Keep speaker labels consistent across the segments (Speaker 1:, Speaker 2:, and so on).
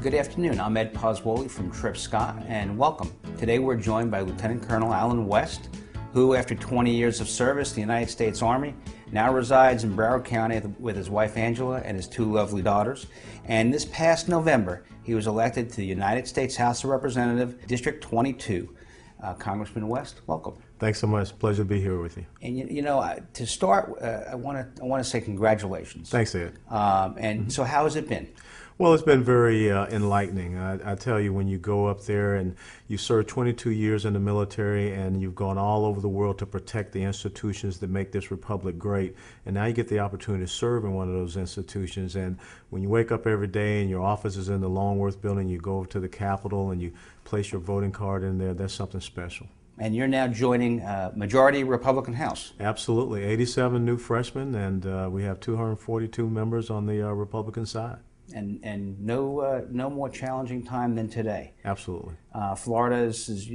Speaker 1: Good afternoon. I'm Ed Pozzuoli from Tripp Scott, and welcome. Today we're joined by Lieutenant Colonel Alan West, who, after 20 years of service in the United States Army, now resides in Broward County with his wife Angela and his two lovely daughters. And this past November, he was elected to the United States House of Representatives, District 22. Congressman West, welcome.
Speaker 2: Thanks so much. Pleasure to be here with you.
Speaker 1: And you know, to start, I want to say congratulations.
Speaker 2: Thanks, Ed.
Speaker 1: So how has it been?
Speaker 2: Well, it's been very enlightening. I tell you, when you go up there and you served 22 years in the military and you've gone all over the world to protect the institutions that make this republic great, and now you get the opportunity to serve in one of those institutions, and when you wake up every day and your office is in the Longworth building, you go over to the Capitol and you place your voting card in there, that's something special.
Speaker 1: And you're now joining majority Republican House.
Speaker 2: Absolutely. 87 new freshmen, and we have 242 members on the Republican side.
Speaker 1: And no more challenging time than today.
Speaker 2: Absolutely.
Speaker 1: Florida is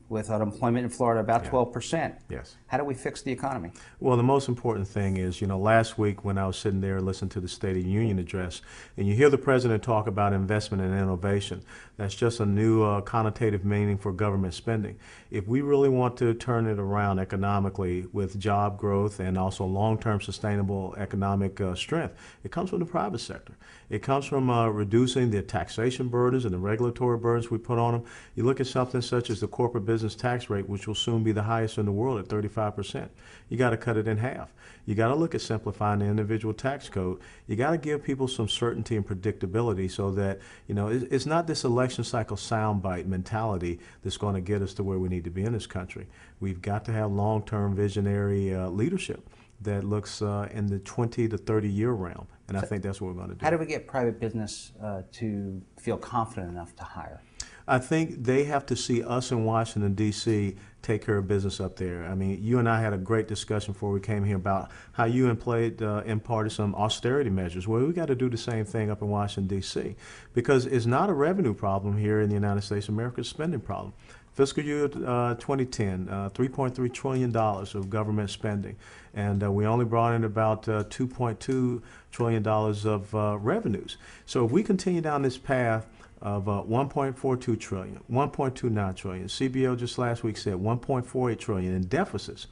Speaker 1: with unemployment in Florida about 12%.
Speaker 2: Yes.
Speaker 1: How do we fix the economy?
Speaker 2: Well, the most important thing is, last week when I was sitting there listening to the State of the Union address, and you hear the president talk about investment and innovation, that's just a new connotative meaning for government spending. If we really want to turn it around economically with job growth and also long-term sustainable economic strength, it comes from the private sector. It comes from reducing the taxation burdens and the regulatory burdens we put on them. You look at something such as the corporate business tax rate, which will soon be the highest in the world at 35%. You got to cut it in half. You got to look at simplifying the individual tax code. You got to give people some certainty and predictability so that, it's not this election cycle soundbite mentality that's going to get us to where we need to be in this country. We've got to have long-term visionary leadership that looks in the 20 to 30 year realm, and I think that's what we're going to do.
Speaker 1: How do we get private business to feel confident enough to hire?
Speaker 2: I think they have to see us in Washington, D.C. take care of business up there. I mean, you and I had a great discussion before we came here about how you imparted some austerity measures. Well, we got to do the same thing up in Washington, D.C. because it's not a revenue problem here in the United States of America, it's a spending problem. Fiscal year 2010, $3.3 trillion of government spending, and we only brought in about $2.2 trillion of revenues. So if we continue down this path of 1.42 trillion, 1.29 trillion, CBO just last week said 1.48 trillion in deficits,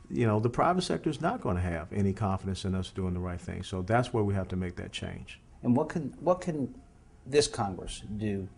Speaker 2: the private sector is not going to have any confidence in us doing the right thing. So that's where we have to make that change.
Speaker 1: And what can this Congress do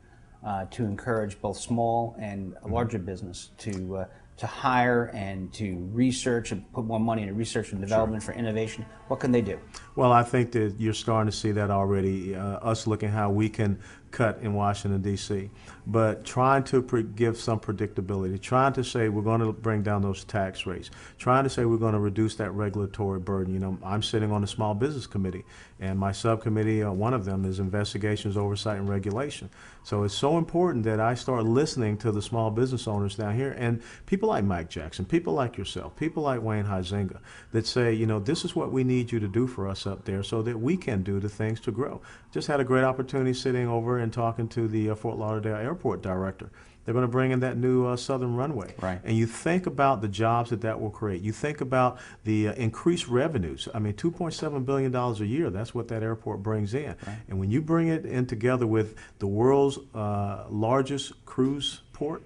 Speaker 1: to encourage both small and larger business to hire and to research and put more money into research and development for innovation? What can they do? Well,
Speaker 2: I think that you're starting to see that already, us looking how we can cut in Washington, D.C., but trying to give some predictability, trying to say we're going to bring down those tax rates, trying to say we're going to reduce that regulatory burden. I'm sitting on the Small Business Committee, and my subcommittee, one of them is investigations, oversight, and regulation. So it's so important that I start listening to the small business owners down here, and people like Mike Jackson, people like yourself, people like Wayne Huizenga, that say, this is what we need you to do for us up there so that we can do the things to grow. Just had a great opportunity sitting over and talking to the Fort Lauderdale Airport director. They're going to bring in that new southern runway.
Speaker 1: Right.
Speaker 2: And you think about the jobs that will create. You think about the increased revenues. I mean, $2.7 billion a year, that's what that airport brings in.
Speaker 1: Right.
Speaker 2: And when you bring it in together with the world's largest cruise port,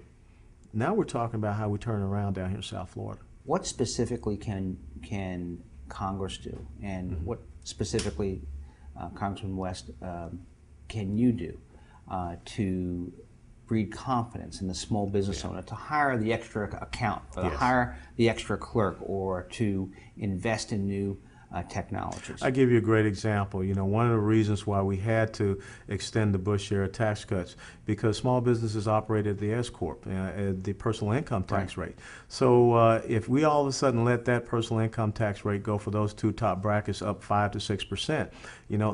Speaker 2: now we're talking about how we turn around down here in South Florida.
Speaker 1: What specifically can Congress do? And what specifically, Congressman West, can you do to breed confidence in the small business owner to hire the extra account, or to hire the extra clerk, or to invest in new technologies?
Speaker 2: I give you a great example. One of the reasons why we had to extend the Bush era tax cuts, because small businesses operate at the S Corp, the personal income tax rate. So if we all of a sudden let that personal income tax rate go for those two top brackets up 5 to 6%,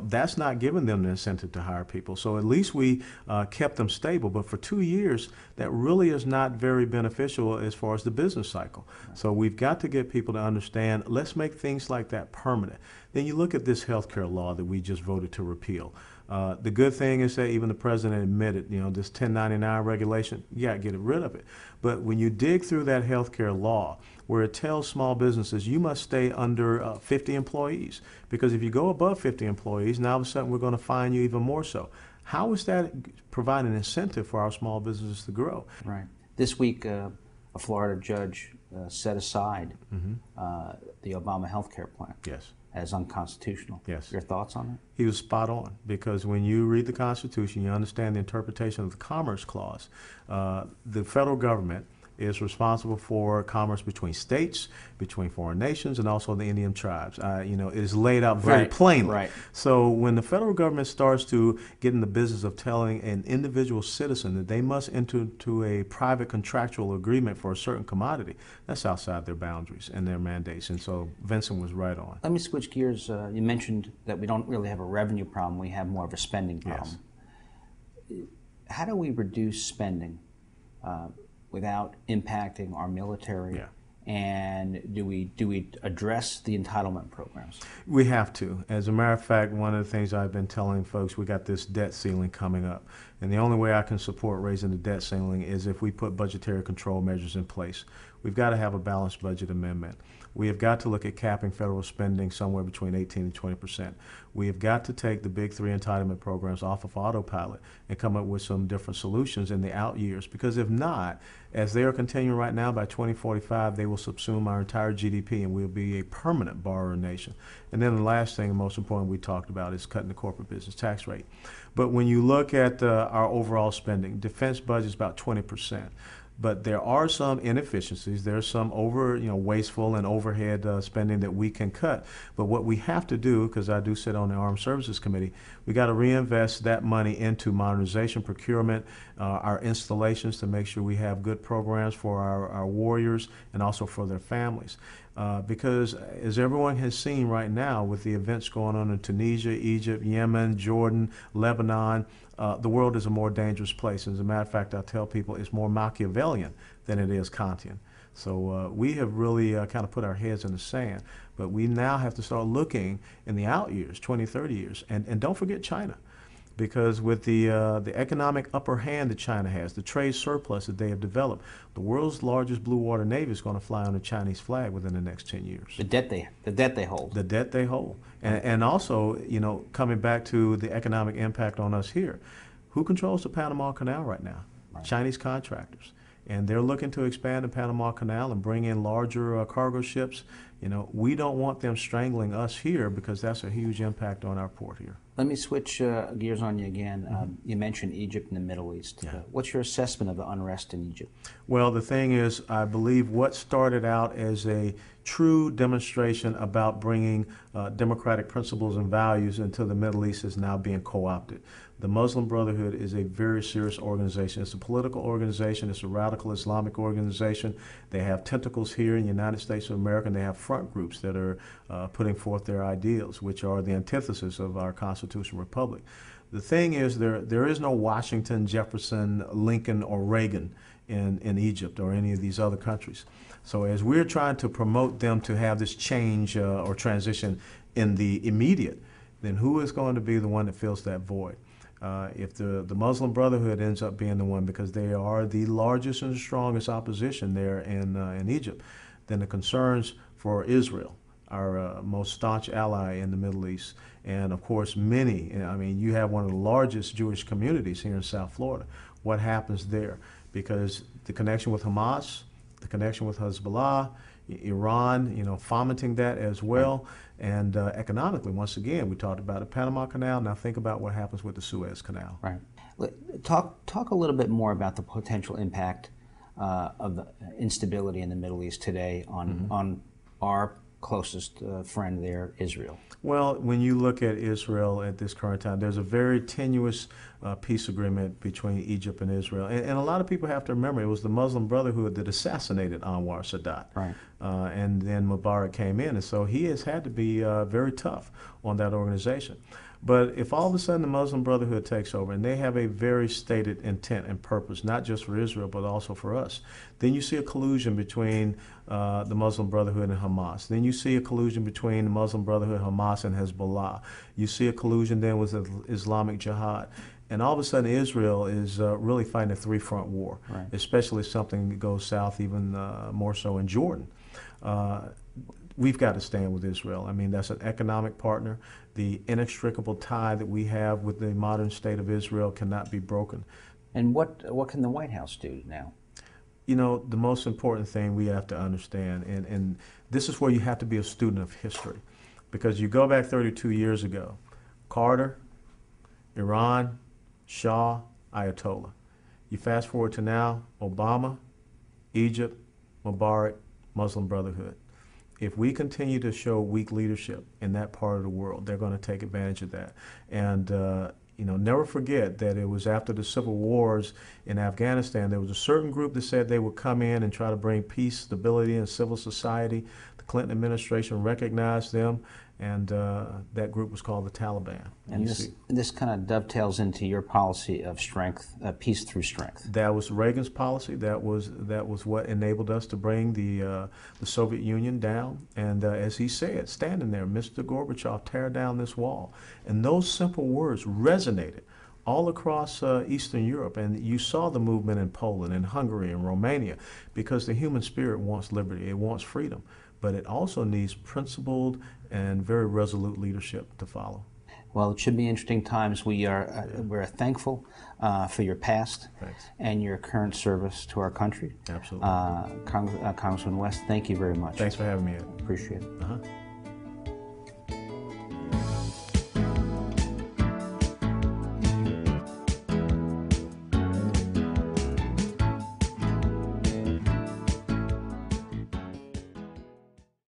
Speaker 2: that's not giving them the incentive to hire people. So at least we kept them stable. But for 2 years, that really is not very beneficial as far as the business cycle. So we've got to get people to understand, let's make things like that permanent. Then you look at this health care law that we just voted to repeal. The good thing is that even the president admitted, this 1099 regulation, you got to get rid of it. But when you dig through that health care law, where it tells small businesses you must stay under 50 employees, because if you go above 50 employees, now all of a sudden we're going to fine you even more so. How is that providing an incentive for our small businesses to grow?
Speaker 1: Right. This week, a Florida judge set aside the Obama health care plan.
Speaker 2: Yes.
Speaker 1: As unconstitutional.
Speaker 2: Yes.
Speaker 1: Your thoughts on that?
Speaker 2: He was spot on, because when you read the Constitution, you understand the interpretation of the Commerce Clause. The federal government is responsible for commerce between states, between foreign nations, and also the Indian tribes. You know, it is laid out very plainly.
Speaker 1: Right.
Speaker 2: So when the federal government starts to get in the business of telling an individual citizen that they must enter into a private contractual agreement for a certain commodity, that's outside their boundaries and their mandates. And so Vincent was right on.
Speaker 1: Let me switch gears. You mentioned that we don't really have a revenue problem, we have more of a spending problem.
Speaker 2: Yes.
Speaker 1: How do we reduce spending without impacting our military?
Speaker 2: Yeah.
Speaker 1: And do we address the entitlement programs?
Speaker 2: We have to. As a matter of fact, one of the things I've been telling folks, we got this debt ceiling coming up. And the only way I can support raising the debt ceiling is if we put budgetary control measures in place. We've got to have a balanced budget amendment. We have got to look at capping federal spending somewhere between 18 and 20%. We have got to take the big three entitlement programs off of autopilot and come up with some different solutions in the out years. Because if not, as they are continuing right now, by 2045, they will subsume our entire GDP and we'll be a permanent borrower nation. And then the last thing, and most important, we talked about is cutting the corporate business tax rate. But when you look at our overall spending, defense budget is about 20%. But there are some inefficiencies. There's some wasteful and overhead spending that we can cut. But what we have to do, because I do sit on the Armed Services Committee, we got to reinvest that money into modernization, procurement, our installations to make sure we have good programs for our warriors and also for their families. Because as everyone has seen right now with the events going on in Tunisia, Egypt, Yemen, Jordan, Lebanon, the world is a more dangerous place. As a matter of fact, I tell people it's more Machiavellian than it is Kantian. So we have really kind of put our heads in the sand. But we now have to start looking in the out years, 20, 30 years. And don't forget China. Because with the economic upper hand that China has, the trade surplus that they have developed, the world's largest blue water navy is going to fly on the Chinese flag within the next 10 years.
Speaker 1: The debt they hold.
Speaker 2: The debt they hold. And also, coming back to the economic impact on us here, who controls the Panama Canal right now? Right. Chinese contractors. And they're looking to expand the Panama Canal and bring in larger cargo ships. We don't want them strangling us here because that's a huge impact on our port here.
Speaker 1: Let me switch gears on you again. You mentioned Egypt and the Middle East.
Speaker 2: Yeah.
Speaker 1: What's your assessment of the unrest in Egypt?
Speaker 2: Well, the thing is, I believe what started out as a true demonstration about bringing democratic principles and values into the Middle East is now being co-opted. The Muslim Brotherhood is a very serious organization. It's a political organization. It's a radical Islamic organization. They have tentacles here in the United States of America, and they have front groups that are putting forth their ideals, which are the antithesis of our constitutional republic. The thing is, there is no Washington, Jefferson, Lincoln, or Reagan in Egypt or any of these other countries. So as we're trying to promote them to have this change or transition in the immediate, then who is going to be the one that fills that void? If the Muslim Brotherhood ends up being the one, because they are the largest and strongest opposition there in Egypt, then the concerns for Israel, our most staunch ally in the Middle East, and of course many, you have one of the largest Jewish communities here in South Florida. What happens there? Because the connection with Hamas, the connection with Hezbollah, Iran, fomenting that as well. And economically, once again, we talked about the Panama Canal. Now think about what happens with the Suez Canal.
Speaker 1: Right. Talk a little bit more about the potential impact of the instability in the Middle East today on our closest friend there, Israel.
Speaker 2: Well, when you look at Israel at this current time, there's a very tenuous peace agreement between Egypt and Israel. And a lot of people have to remember it was the Muslim Brotherhood that assassinated Anwar Sadat.
Speaker 1: Right.
Speaker 2: And then Mubarak came in. And so he has had to be very tough on that organization. But if all of a sudden the Muslim Brotherhood takes over and they have a very stated intent and purpose, not just for Israel, but also for us, then you see a collusion between the Muslim Brotherhood and Hamas. Then you see a collusion between the Muslim Brotherhood, Hamas, and Hezbollah. You see a collusion then with the Islamic Jihad. And all of a sudden Israel is really fighting a three-front war, right, especially if something goes south, even more so in Jordan. we've got to stand with Israel. I mean, that's an economic partner. The inextricable tie that we have with the modern state of Israel cannot be broken.
Speaker 1: And what can the White House do now?
Speaker 2: You know, the most important thing we have to understand, and this is where you have to be a student of history, because you go back 32 years ago, Carter, Iran, Shah, Ayatollah. You fast forward to now, Obama, Egypt, Mubarak, Muslim Brotherhood. If we continue to show weak leadership in that part of the world, they're going to take advantage of that. And you know, never forget that it was after the civil wars in Afghanistan, there was a certain group that said they would come in and try to bring peace, stability, and civil society. The Clinton administration recognized them, and that group was called the Taliban.
Speaker 1: And this kind of dovetails into your policy of strength, peace through strength.
Speaker 2: That was Reagan's policy. That was what enabled us to bring the Soviet Union down. And as he said, standing there, Mr. Gorbachev, tear down this wall. And those simple words resonated all across Eastern Europe. And you saw the movement in Poland and Hungary and Romania, because the human spirit wants liberty, it wants freedom. But it also needs principled and very resolute leadership to follow.
Speaker 1: Well, it should be interesting times. We're thankful for your past and your current service to our country.
Speaker 2: Absolutely.
Speaker 1: Congressman West, thank you very much.
Speaker 2: Thanks for having me, Ed.
Speaker 1: Appreciate it.